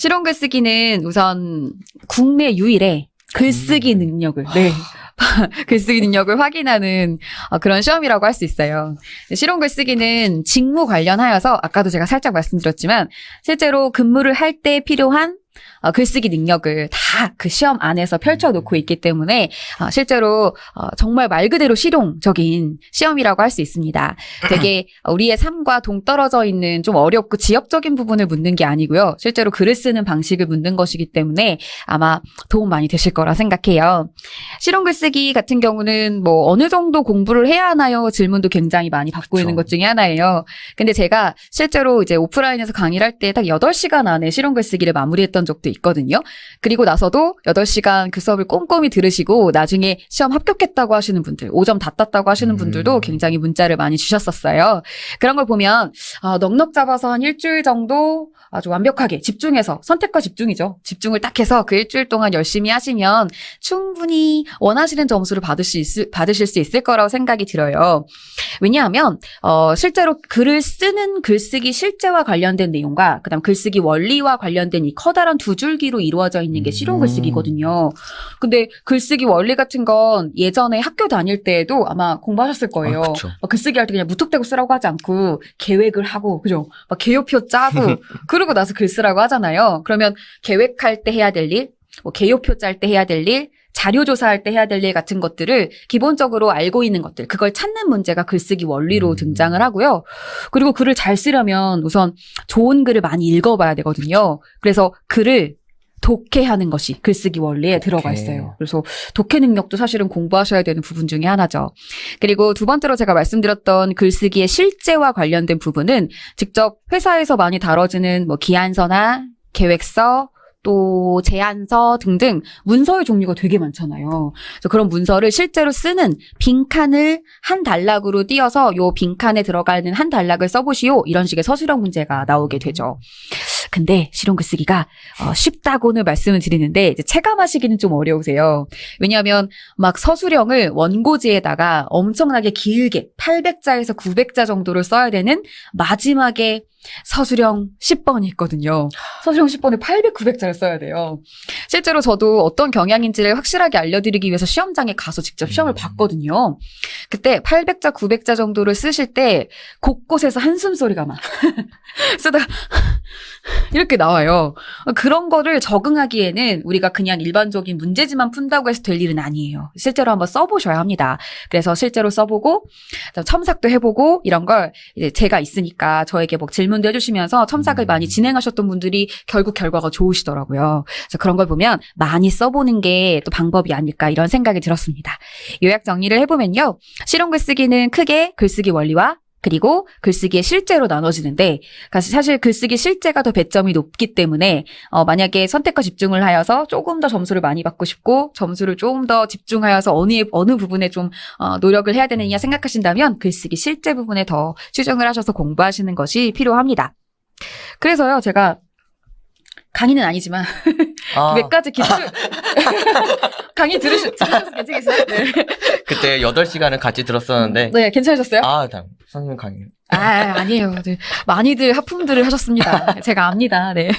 실용 글쓰기는 우선 국내 유일의 글쓰기 능력을, 글쓰기 능력을 확인하는 그런 시험이라고 할 수 있어요. 실용 글쓰기는 직무 관련하여서 아까도 제가 살짝 말씀드렸지만 실제로 근무를 할 때 필요한 글쓰기 능력을 다 그 시험 안에서 펼쳐놓고 있기 때문에 실제로 정말 말 그대로 실용적인 시험이라고 할 수 있습니다. 되게 우리의 삶과 동떨어져 있는 좀 어렵고 지엽적인 부분을 묻는 게 아니고요. 실제로 글을 쓰는 방식을 묻는 것이기 때문에 아마 도움 많이 되실 거라 생각해요. 실용 글쓰기 같은 경우는 뭐 어느 정도 공부를 해야 하나요? 질문도 굉장히 많이 받고 있는 것 중에 하나예요. 근데 제가 실제로 이제 오프라인에서 강의를 할 때 딱 8시간 안에 실용 글쓰기를 마무리했던 적도 있거든요. 그리고 나서도 8시간 그 수업을 꼼꼼히 들으시고 나중에 시험 합격했다고 하시는 분들, 5점 다 땄다고 하시는 분들도 굉장히 문자를 많이 주셨었어요. 그런 걸 보면 넉넉 잡아서 한 일주일 정도 아주 완벽하게 집중해서, 선택과 집중이죠. 집중을 딱 해서 그 일주일 동안 열심히 하시면 충분히 원하시는 점수를 받으실 수 있을 거라고 생각이 들어요. 왜냐하면 실제로 글을 쓰는 글쓰기 실제와 관련된 내용과 그다음 글쓰기 원리와 관련된 이 커다란 두 줄기로 이루어져 있는 게 실용 글쓰기거든요. 근데 글쓰기 원리 같은 건 예전에 학교 다닐 때에도 아마 공부하셨을 거예요. 글쓰기 할 때 그냥 무턱대고 쓰라고 하지 않고 계획을 하고, 그죠? 막 개요표 짜고 그러고 나서 글 쓰라고 하잖아요. 그러면 계획할 때 해야 될 일, 뭐 개요표 짤 때 해야 될 일, 자료 조사할 때 해야 될 일 같은 것들을 기본적으로 알고 있는 것들, 그걸 찾는 문제가 글쓰기 원리로 등장을 하고요. 그리고 글을 잘 쓰려면 우선 좋은 글을 많이 읽어봐야 되거든요. 그래서 글을 독해하는 것이 글쓰기 원리에 들어가 있어요. 그래서 독해 능력도 사실은 공부하셔야 되는 부분 중에 하나죠. 그리고 두 번째로 제가 말씀드렸던 글쓰기의 실제와 관련된 부분은 직접 회사에서 많이 다뤄지는 뭐 기한서나 계획서, 또 제안서 등등 문서의 종류가 되게 많잖아요. 그래서 그런 문서를 실제로 쓰는 빈칸을 한 단락으로 띄어서 요 빈칸에 들어가는 한 단락을 써보시오, 이런 식의 서술형 문제가 나오게 되죠. 근데 실용 글쓰기가 쉽다고는 말씀을 드리는데 이제 체감하시기는 좀 어려우세요. 왜냐하면 막 서술형을 원고지에다가 엄청나게 길게 800자에서 900자 정도를 써야 되는 마지막에 서술형 10번이 있거든요. 서술형 10번에 800, 900자를 써야 돼요. 실제로 저도 어떤 경향인지를 확실하게 알려드리기 위해서 시험장에 가서 직접 시험을 봤거든요. 그때 800자, 900자 정도를 쓰실 때 곳곳에서 한숨 소리가 막 쓰다가 이렇게 나와요. 그런 거를 적응하기에는 우리가 그냥 일반적인 문제지만 푼다고 해서 될 일은 아니에요. 실제로 한번 써보셔야 합니다. 그래서 실제로 써보고 첨삭도 해보고 이런 걸 이제 제가 있으니까 저에게 뭐 질문도 해주시면서 첨삭을 많이 진행하셨던 분들이 결국 결과가 좋으시더라고요. 그래서 그런 걸 보면 많이 써보는 게 또 방법이 아닐까, 이런 생각이 들었습니다. 요약 정리를 해보면요. 실용 글쓰기는 크게 글쓰기 원리와 그리고 글쓰기의 실제로 나눠지는데, 사실 글쓰기 실제가 더 배점이 높기 때문에 만약에 선택과 집중을 하여서 조금 더 점수를 많이 받고 싶고 점수를 조금 더 집중하여서 어느 부분에 좀 노력을 해야 되느냐 생각하신다면 글쓰기 실제 부분에 더 치중을 하셔서 공부하시는 것이 필요합니다. 그래서요, 제가 강의는 아니지만 몇 가지 기술 강의 들으셔서 괜찮으세요? 네. 그때 8시간을 같이 들었었는데. 네, 괜찮으셨어요? 선생님 강의. 아니에요. 많이들 하품들을 하셨습니다. 제가 압니다. 네.